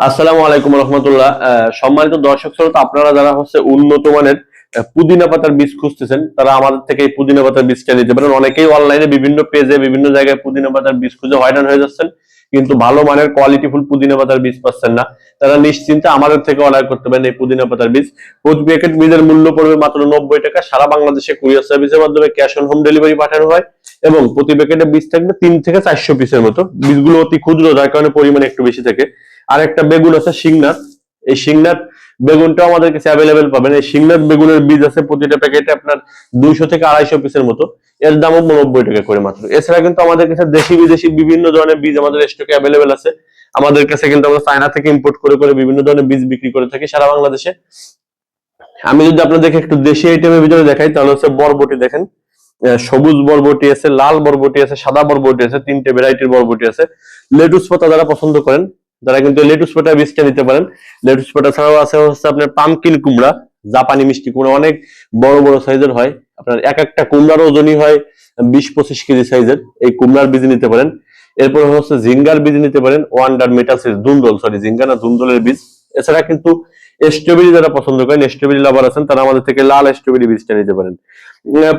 আসসালামু আলাইকুম রহমতুল্লাহ। সম্মানিত দর্শক শ্রোতা, আপনারা যারা উন্নত মানের পুদিনা পাতার বীজ খুঁজতেছেন তারা আমাদের থেকে এই পুদিনা পাতার বীজটা নিতে পারেন। অনেকেই অনলাইনে বিভিন্ন পেজে বিভিন্ন জায়গায় পুদিনা পাতার বীজ খুঁজে হয়রান হয়ে যাচ্ছেন, কিন্তু ভালো মানের কোয়ালিটিফুল পুদিনা পাতার বীজ পাচ্ছেন না। তারা নিশ্চিন্তে আমাদের থেকে অর্ডার করতে পারেন এই পুদিনা পাতার বীজ। প্রতি প্যাকেট বীজের মূল্য পড়বে মাত্র 90 টাকা। সারা বাংলাদেশে কুরিয়ার সার্ভিসের মাধ্যমে ক্যাশ অন হোম ডেলিভারি পাঠানো হয় এবং প্রতি প্যাকেটে বীজ থাকবে 3 থেকে 400 পিসের মতো। বীজগুলো অতি ক্ষুদ্র, যার কারণে পরিমাণ একটু বেশি থাকে। আর একটা বেগুন আছে শিংনাথ, এই শিংনাথ বেগুনটাও আমাদের কাছে অ্যাভেলেবেল পাবেন। এই শিংনাথ বেগুনের বীজ আছে প্রতিটা প্যাকেটে আপনার 200 থেকে 250 পিসের মতো। এর দামও 90 টাকা করে মাত্র। এছাড়া কিন্তু আমাদের কাছে দেশি বিদেশি বিভিন্ন ধরনের বীজ আমাদের স্টকে অ্যাভেলেবেল আছে। আমাদের কাছে কিন্তু আমরা চায়না থেকে ইম্পোর্ট করে করে বিভিন্ন ধরনের বীজ বিক্রি করে থাকি সারা বাংলাদেশে। আমি যদি আপনাদেরকে একটু দেশি আইটেমের ভিতরে দেখাই তাহলে বরবটি দেখেন, সবুজ বরবটি আছে, লাল বরবটি আছে, সাদা বরবটি আছে, 3টে ভ্যারাইটির বরবটি আছে। লেটুস পাতা যারা পছন্দ করেন তারা কিন্তু লেটুস পাতা বীজটা নিতে পারেন। লেটুস পাতা ছাড়াও আছে আপনার পামকিন কুমড়া, জাপানি মিষ্টি কুমড়া, অনেক বড় বড় সাইজের হয়। আপনার এক একটা কুমড়ার ওজনই হয় 20-25 কেজি সাইজের। এই কুমড়ার বীজ নিতে পারেন। এরপর ঝিঙ্গার বীজ নিতে পারেন, ওয়ান্ডার মেটাসিস দুন্দল, সরি ঝিঙ্গা না, দুন্দলের বীজ। এছাড়া কিন্তু স্ট্রবেরি যারা পছন্দ করেন, স্ট্রবেরি লাভার আছেন, তারা আমাদের থেকে লাল স্ট্রবেরি বীজটা নিতে পারেন।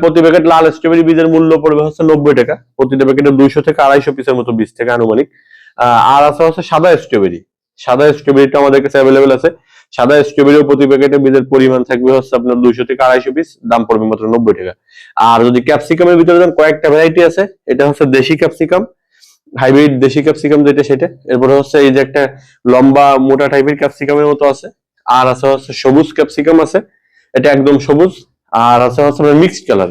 প্রতি প্যাকেট লাল স্ট্রবেরি বীজের মূল্য পড়বে 90 টাকা। প্রতিটা প্যাকেটে 200 থেকে 250 পিসের মতো বীজ থেকে আনুমানিক। আর আছে সাদা স্ট্রবেরি। সাদা স্ট্রবেরিটা আমাদের কাছে অ্যাভেলেবেল আছে। সাদা স্ট্রবেরিও প্রতি প্যাকেটে বীজের পরিমাণ থাকবে আপনার 200 থেকে 250 পিস, দাম পড়বে মাত্র 90 টাকা। আর যদি ক্যাপসিকামের ভিতরে যান, কয়েকটা ভ্যারাইটি আছে। এটা দেশি ক্যাপসিকাম, হাইব্রিড দেশি ক্যাপসিকাম যেটা সেটা। এরপরে এই যে একটা লম্বা মোটা টাইপের ক্যাপসিকামের মতো আছে। আর আছে সবুজ ক্যাপসিকাম আছে, এটা একদম সবুজ। আর আছে মিক্সড কালার,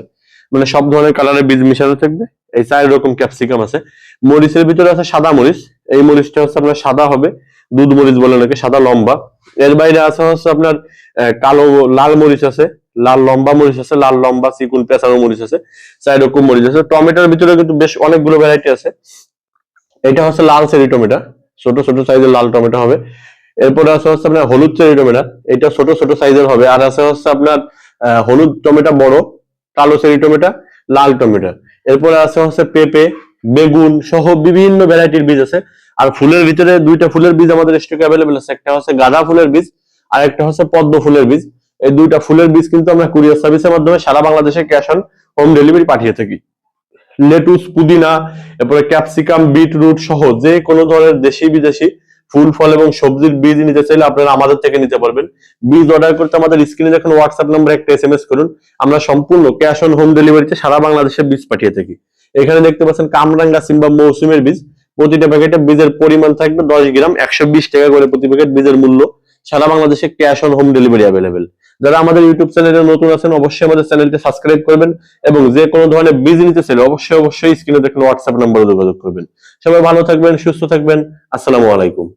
মানে সব ধরনের কালারের বীজ মিশানো থাকবে। এই 4 রকম ক্যাপসিকাম আছে। মরিচের ভিতরে আছে সাদা মরিচ, এই মরিচটা আপনার সাদা হবে, দুধ মরিচ বলে নাকি, সাদা লম্বা। এর বাইরে আছে আপনার কালো লাল মরিচ আছে, লাল লম্বা মরিচ আছে, লাল লম্বা চিকুন পেঁচানো মরিচ আছে। 4 রকম মরিচ আছে। টমেটোর ভিতরে কিন্তু বেশ অনেকগুলো ভ্যারাইটি আছে। এটা লাল চেরি টমেটো, ছোট ছোট সাইজের লাল টমেটো হবে। এরপরে আছে আপনার হলুদ চেরি টমেটো, এটা ছোট ছোট সাইজের হবে। আর আছে আপনার হলুদ টমেটো বড়, কালো চেরি টমেটো, লাল টমেটো। এরপরে আছে পেঁপে, বেগুন সহ বিভিন্ন ভ্যারাইটির বীজ আছে। আর ফুলের ভিতরে 2টা ফুলের বীজ আমাদের স্টকে অ্যাভেলেবেল আছে। একটা গাঁদা ফুলের বীজ আর একটা পদ্ম ফুলের বীজ। এই 2টা ফুলের বীজ কিন্তু আমরা কুরিয়ার সার্ভিসের মাধ্যমে সারা বাংলাদেশে ক্যাশ অন হোম ডেলিভারি পাঠিয়ে থাকি। লেটুস, পুদিনা, এরপরে ক্যাপসিকাম, বিটরুট সহ যে কোনো ধরনের দেশি বিদেশি ফুল ফল এবং সবজির বীজ নিতে চাইলে আপনারা আমাদের থেকে নিতে পারবেন। বীজ অর্ডার করতে আমাদের স্ক্রিনে দেখুন হোয়াটসঅ্যাপ নম্বরে একটা SMS করুন। আমরা সম্পূর্ণ ক্যাশ অন হোম ডেলিভারিতে সারা বাংলাদেশে বীজ পাঠিয়ে থাকি। এখানে দেখতে পাচ্ছেন কামরাঙ্গা সিম্বা মৌসুমের বীজ। প্রতিটা প্যাকেটে বীজের পরিমাণ থাকবে 10 গ্রাম, 120 টাকা করে প্রতি প্যাকেট বীজের মূল্য। সারা বাংলাদেশে cash on home delivery available. যারা আমাদের ইউটিউব চ্যানেলে নতুন আছেন অবশ্যই আমাদের চ্যানেলটি সাবস্ক্রাইব করবেন এবং যে কোনো ধরনের বীজ নিতে চাইলে অবশ্যই স্ক্রিনে দেখুন হোয়াটসঅ্যাপ নম্বরে যোগাযোগ করবেন। সবাই ভালো থাকবেন, সুস্থ থাকবেন। আসসালামু আলাইকুম।